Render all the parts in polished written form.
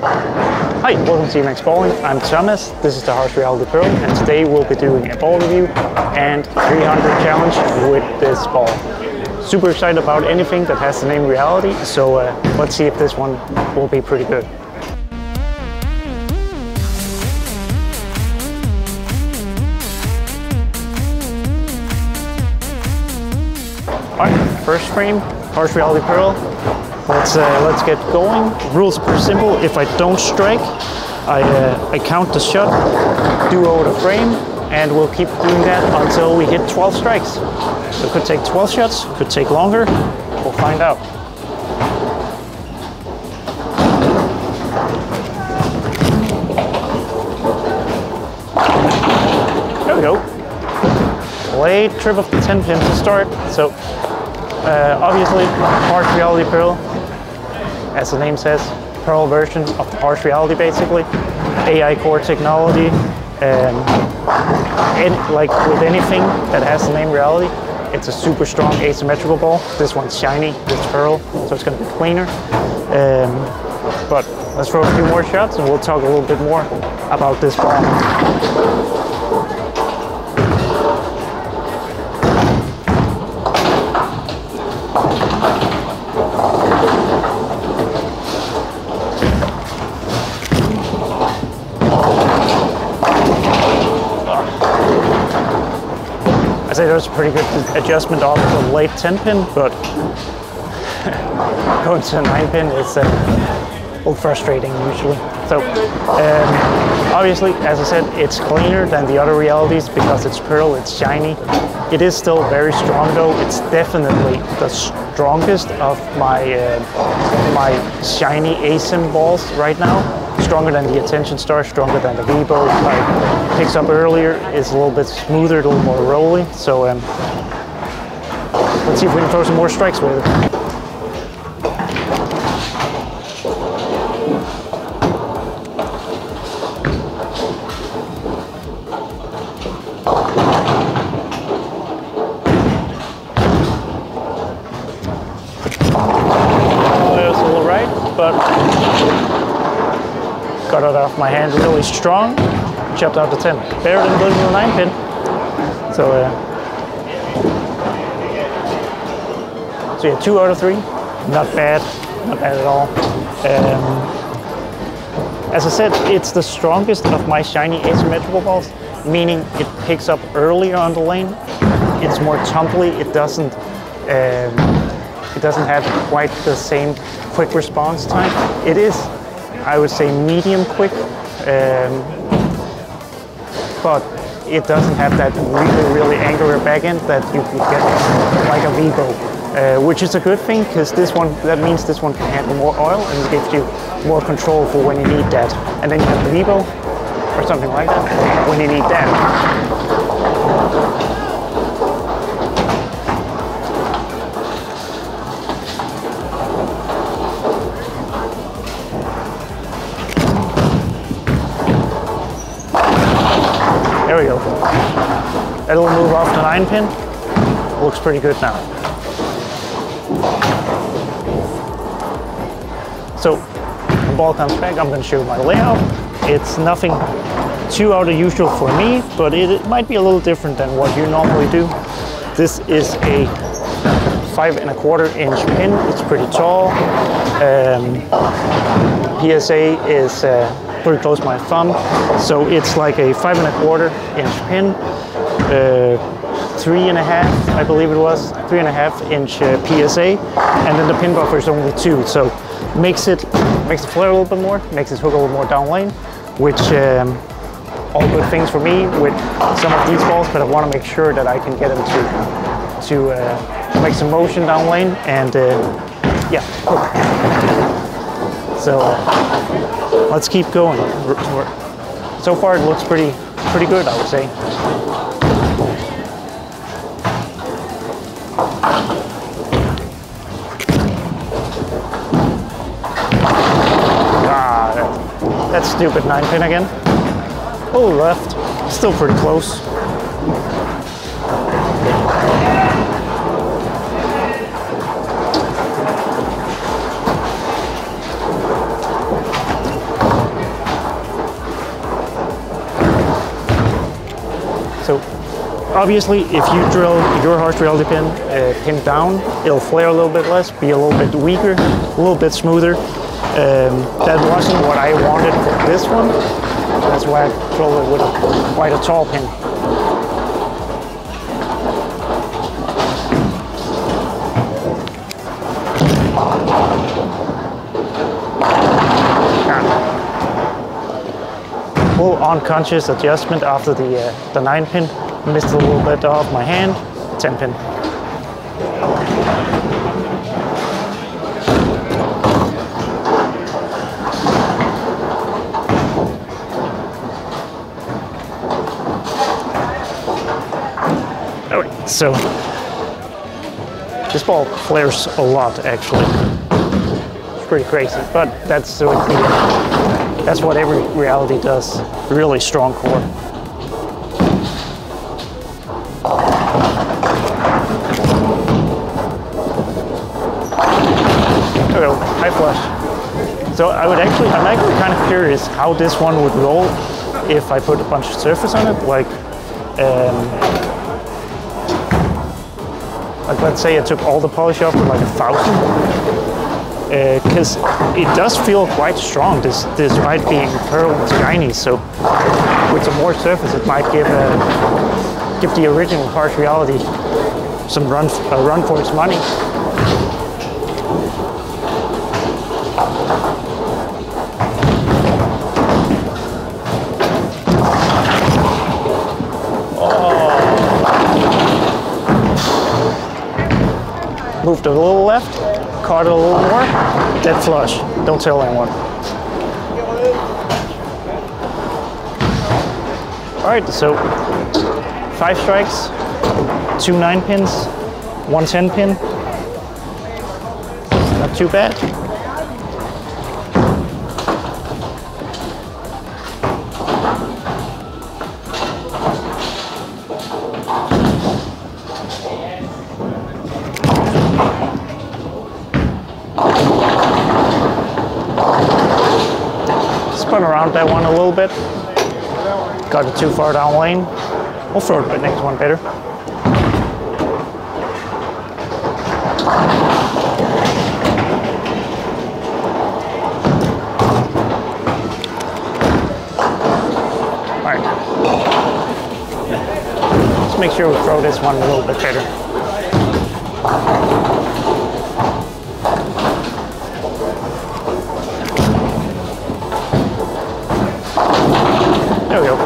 Hi, welcome to Emax Bowling. I'm Thomas, this is the Harsh Reality Pearl, and today we'll be doing a ball review and 300 challenge with this ball. Super excited about anything that has the name Reality, so let's see if this one will be pretty good. Alright, first frame, Harsh Reality Pearl. Let's get going. Rules are pretty simple. If I don't strike, I count the shot, do over the frame, and we'll keep doing that until we hit 12 strikes. So it could take 12 shots, could take longer. We'll find out. There we go. Late trip of the 10 pin to start. So obviously, Harsh Reality Pearl, as the name says, Pearl version of the Harsh Reality basically. AI core technology, and like with anything that has the name Reality, it's a super strong asymmetrical ball. This one's shiny, this Pearl, so it's going to be cleaner. But let's throw a few more shots and we'll talk a little bit more about this ball. I say there's a pretty good adjustment off the late 10 pin, but going to a 9 pin is a little frustrating usually. So obviously, as I said, it's cleaner than the other realities because it's Pearl, it's shiny. It is still very strong though. It's definitely the strongest of my shiny ASIM balls right now. Stronger than the Attention Star, stronger than the Vibo. Like picks up earlier, is a little bit smoother, a little more rolly. So let's see if we can throw some more strikes with it. But got it off my hand really strong, chopped out the 10. Better than losing the 9 pin. So yeah, 2 out of 3. Not bad at all. As I said, it's the strongest of my shiny asymmetrical balls, meaning it picks up earlier on the lane. It's more tumbly. It doesn't have quite the same quick response time. It is, I would say, medium quick, but it doesn't have that really angular back end that you can get like a Vibo, which is a good thing because that means this one can handle more oil and gives you more control for when you need that. And then you have the Vibo or something like that when you need that. There we go. It'll move off the 9 pin. Looks pretty good now. So the ball comes back. I'm going to show you my layout. It's nothing too out of usual for me, but it might be a little different than what you normally do. This is a 5 1/4 inch pin. It's pretty tall. PSA is pretty close to my thumb, so it's like a 5 1/4 inch pin, 3.5, I believe it was, 3.5 inch PSA, and then the pin buffer is only 2, so makes it flare a little bit more, makes it hook a little more down lane, which all good things for me with some of these balls, but I want to make sure that I can get them to make some motion down lane and yeah, hook. So let's keep going. So far it looks pretty good, I would say. That stupid 9 pin again. Oh, left. Still pretty close. Obviously, if you drill your harsh reality pin down, it'll flare a little bit less, be a little bit weaker, a little bit smoother. That wasn't what I wanted for this one. That's why I drilled it with quite a tall pin. Full unconscious adjustment after the 9 pin. Missed a little bit off my hand. 10 pin. Alright, so this ball flares a lot actually. It's pretty crazy, but that's what every reality does. Really strong core. There we go, high flush. So I'm actually kind of curious how this one would roll if I put a bunch of surface on it. Like let's say I took all the polish off with like 1,000. Because it does feel quite strong, despite being pearl and shiny. So with some more surface, it might give the original harsh reality some run for its money. Moved a little left, caught it a little more, dead flush. Don't tell anyone. All right, so 5 strikes, 2 9 pins, 1 10 pin. Not too bad. Spun around that one a little bit. Got it too far down lane. We'll throw it the next one better. Alright. Let's make sure we throw this one a little bit better. There we go.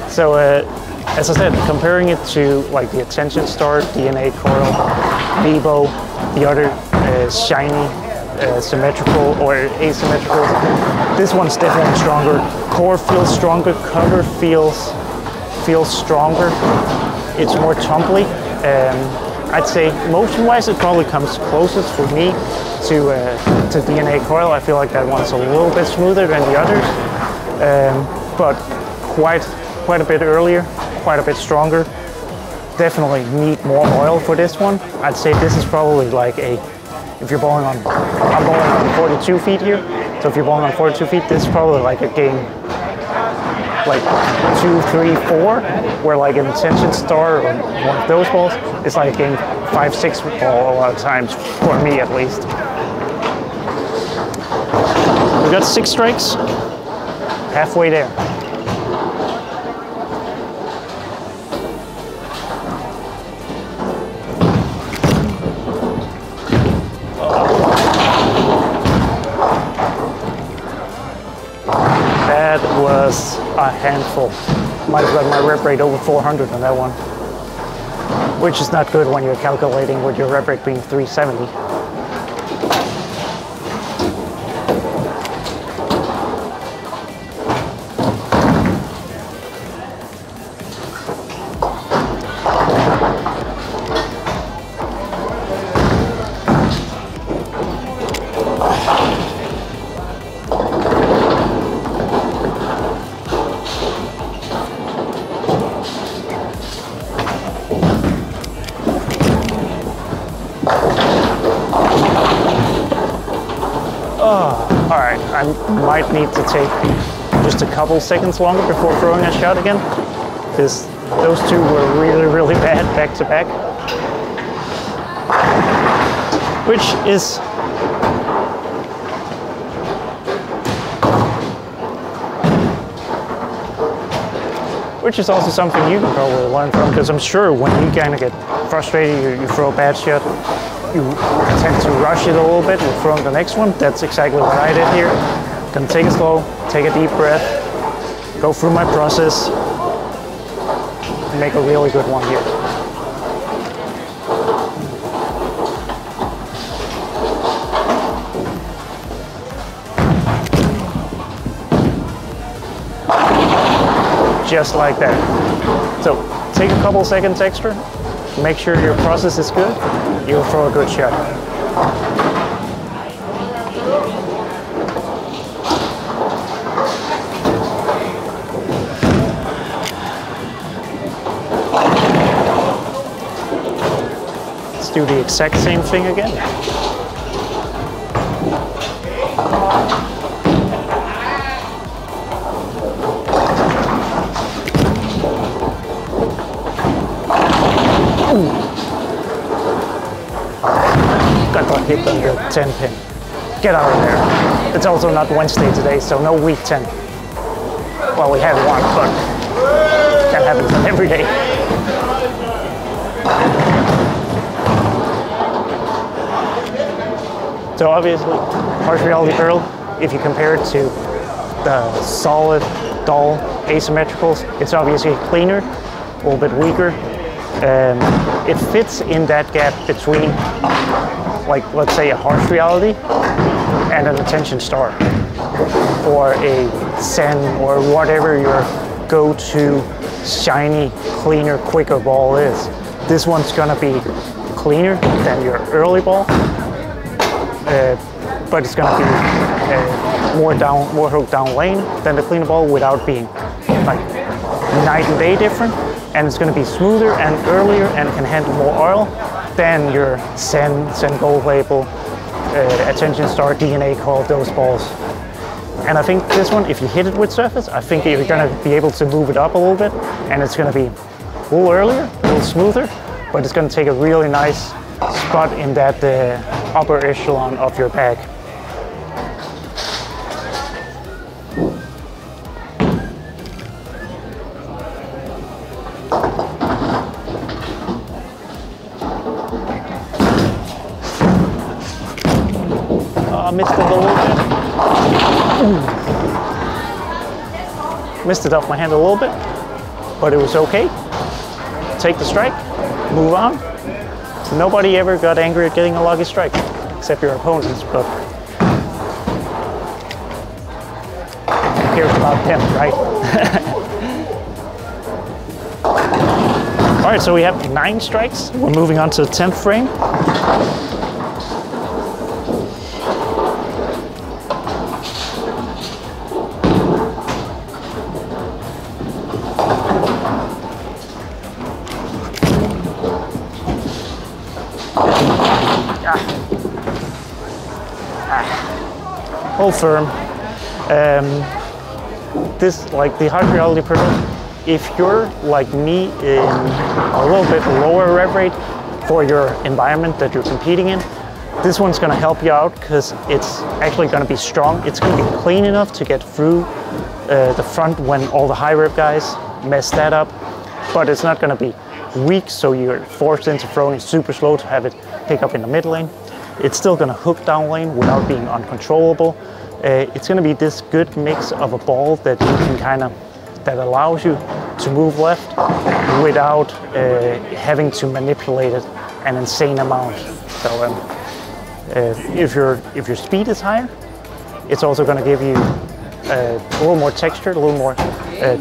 So as I said, comparing it to like the Attention Star, DNA Coral, Vivo, the other shiny, symmetrical or asymmetrical, this one's definitely stronger. Core feels stronger, cover feels stronger. It's more tumbly. I'd say motion-wise, it probably comes closest for me to DNA Coral. I feel like that one's a little bit smoother than the others, but quite a bit earlier, quite a bit stronger. Definitely need more oil for this one. I'd say this is probably like if you're bowling on, I'm bowling on 42 feet here, so if you're bowling on 42 feet, this is probably like a game like 2, 3, 4, where like an Attention Star or one of those balls, it's like a game 5, 6 ball a lot of times, for me at least. We got 6 strikes, halfway there. That was a handful. Might have got my rep rate over 400 on that one, which is not good when you're calculating with your rep rate being 370. Alright, I might need to take just a couple seconds longer before throwing a shot again. those two were really, really bad back to back. Which is also something you can probably learn from, because I'm sure when you kind of get frustrated, you throw a bad shot, you tend to rush it a little bit with throwing the next one. That's exactly what I did here. Gonna take it slow, take a deep breath, go through my process, and make a really good one here. Just like that. So take a couple seconds extra, make sure your process is good, you'll throw a good shot. Let's do the exact same thing again. Got hit on the 10 pin. Get out of there. It's also not Wednesday today, so no week 10. Well, we had one, but that happens every day. So obviously, harsh reality pearl, if you compare it to the solid, dull asymmetricals, it's obviously cleaner, a little bit weaker. It fits in that gap between, like, let's say a harsh reality and an attention star, or a Zen, or whatever your go-to shiny, cleaner, quicker ball is. This one's gonna be cleaner than your early ball, but it's gonna be more hooked down lane than the cleaner ball without being like night and day different. And it's going to be smoother and earlier and can handle more oil than your Zen Gold Label, Attention Star, DNA Call, those balls. And I think this one, if you hit it with surface, I think you're going to be able to move it up a little bit, and it's going to be a little earlier, a little smoother, but it's going to take a really nice spot in that upper echelon of your bag. Missed it a little bit. Missed it off my hand a little bit, but it was okay. Take the strike, move on. Nobody ever got angry at getting a lucky strike, except your opponents, but who cares about them, right? All right, so we have 9 strikes. We're moving on to the 10th frame. Hold firm. This, like the harsh reality pearl, if you're like me in a little bit lower rev rate for your environment that you're competing in, this one's going to help you out because it's actually going to be strong. It's going to be clean enough to get through the front when all the high rev guys mess that up, but it's not going to be weak, so you're forced into throwing super slow to have it pick up in the mid lane. It's still going to hook down lane without being uncontrollable. It's going to be this good mix of a ball that you can that allows you to move left without having to manipulate it an insane amount. So if your speed is higher, it's also going to give you a little more texture, a little more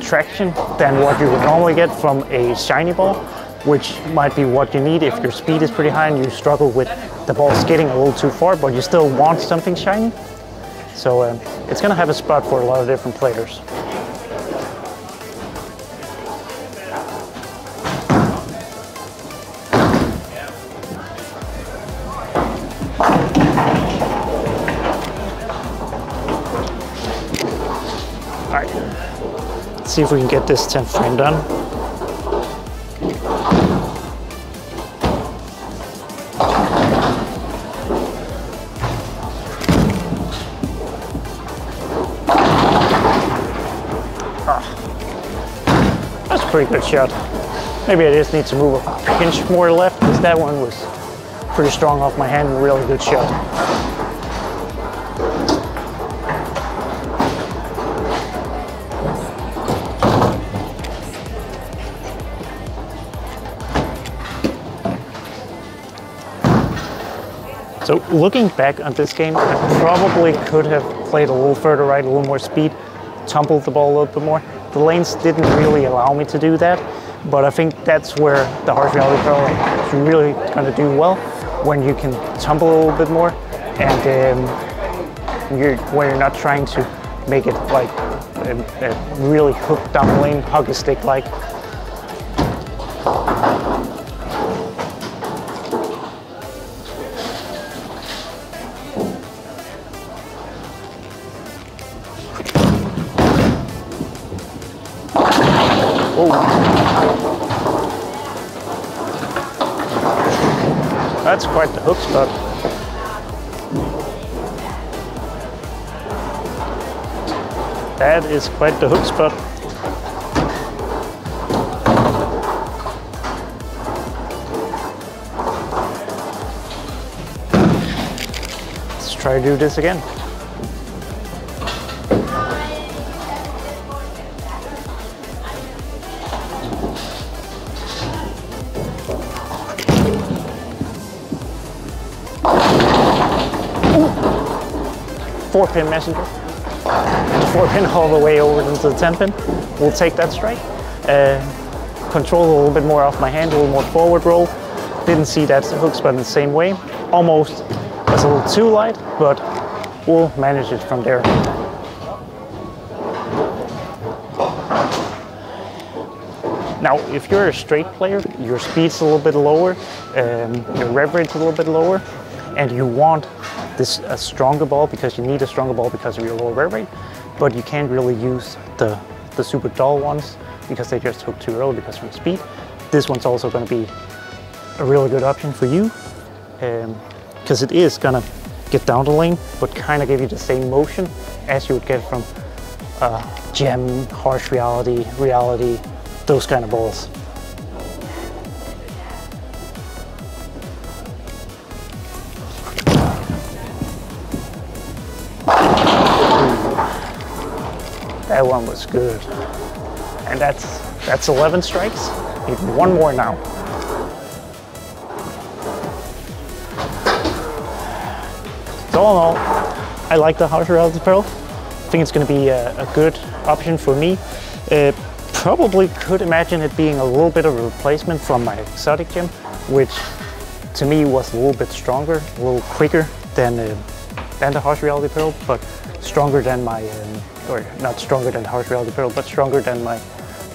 traction than what you would normally get from a shiny ball, which might be what you need if your speed is pretty high and you struggle with the ball skidding a little too far, but you still want something shiny. So it's going to have a spot for a lot of different players. All right, let's see if we can get this 10th frame done. pretty good shot. Maybe I just need to move a pinch more left, because that one was pretty strong off my hand, really good shot. So looking back on this game, I probably could have played a little further right, a little more speed, tumbled the ball a little bit more. The lanes didn't really allow me to do that, but I think that's where the Harsh Reality Pearl is really going to do well, when you can tumble a little bit more, and when you're not trying to make it like a really hooked down the lane, hockey stick like. That's quite the hook spot. That is quite the hook spot. Let's try to do this again. Four-pin messenger. 4-pin all the way over into the 10-pin. We'll take that strike. Control a little bit more off my hand, a little more forward roll. Didn't see that hook spot in the same way. Almost was a little too light, but we'll manage it from there. Now, if you're a straight player, your speed's a little bit lower, your rev rate's a little bit lower, and you want a stronger ball, because you need a stronger ball because of your lower rev rate, but you can't really use the super dull ones because they just hook too early because of your speed. This one's also going to be a really good option for you, because it is going to get down the lane, but kind of give you the same motion as you would get from Gem, Harsh Reality, Reality, those kind of balls. That one was good. And that's 11 strikes. Need one more now. So all in all, I like the Harsh Reality Pearl. I think it's going to be a good option for me. Probably could imagine it being a little bit of a replacement from my exotic gem, which to me was a little bit stronger, a little quicker than the Harsh Reality Pearl, but stronger than my, or not stronger than the Harsh Reality Pearl, but stronger than my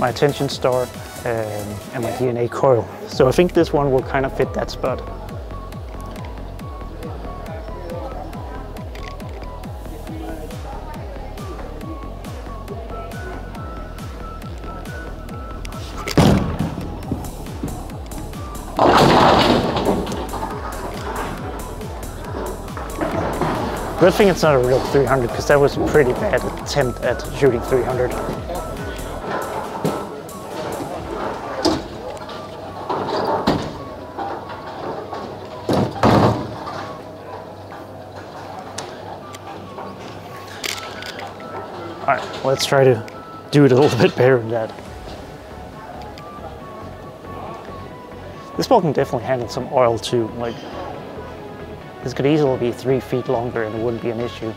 Attention Star and my DNA Coil. So I think this one will kind of fit that spot. Good thing it's not a real 300, because that was a pretty bad attempt at shooting 300. Alright, let's try to do it a little bit better than that. This ball can definitely handle some oil too. Like, this could easily be 3 feet longer and it wouldn't be an issue.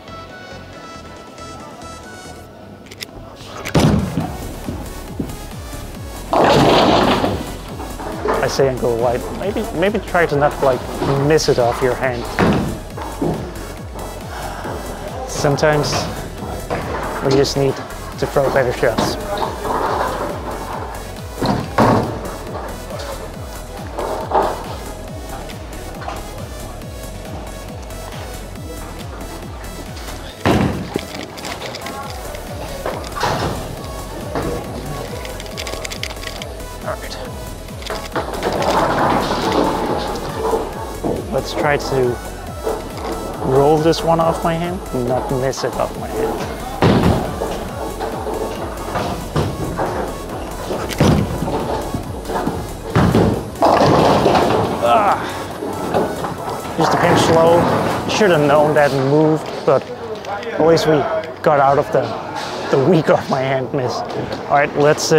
I say and go light. Maybe try to not like miss it off your hand. Sometimes we just need to throw better shots. Let's try to roll this one off my hand and not miss it off my hand. Just a pinch slow. Should have known that and moved, but at least we got out of the weak of my hand miss. All right, let's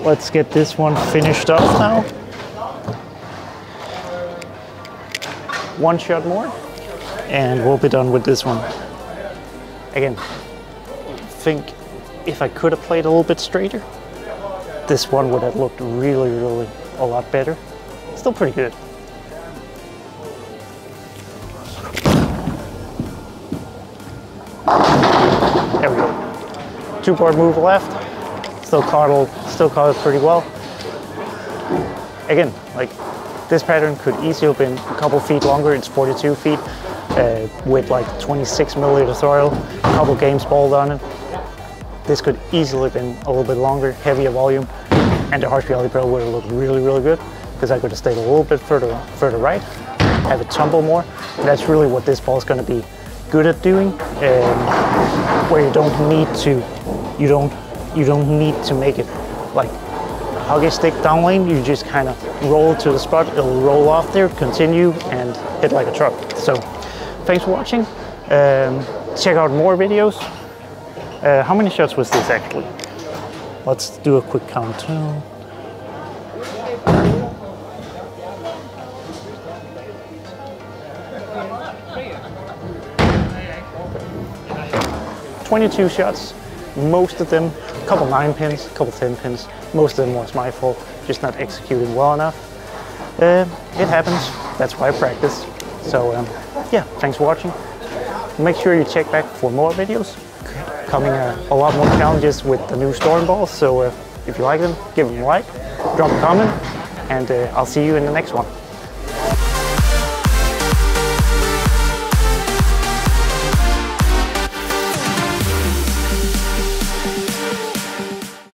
let's get this one finished off now. One shot more, and we'll be done with this one. Again, I think if I could have played a little bit straighter, this one would have looked really, really a lot better. Still pretty good. There we go. 2-board move left. Still caught it pretty well. Again, like this pattern could easily have been a couple feet longer. It's 42 feet with like 26 milliliter throw, a couple games balled on it. This could easily have been a little bit longer, heavier volume, and the Harsh Reality Pearl would have looked really, really good because I could have stayed a little bit further right, have it tumble more. And that's really what this ball is going to be good at doing, where you don't need to make it like hockey stick down lane. You just kind of roll to the spot, it'll roll off there, continue, and hit like a truck. So thanks for watching. Check out more videos. How many shots was this actually? Let's do a quick countdown. "22 shots, most of them, a couple 9 pins, a couple 10 pins. Most of them was my fault, just not executing well enough. It happens, that's why I practice. So yeah, thanks for watching. Make sure you check back for more videos. Coming a lot more challenges with the new Storm balls, so if you like them, give them a like, drop a comment, and I'll see you in the next one.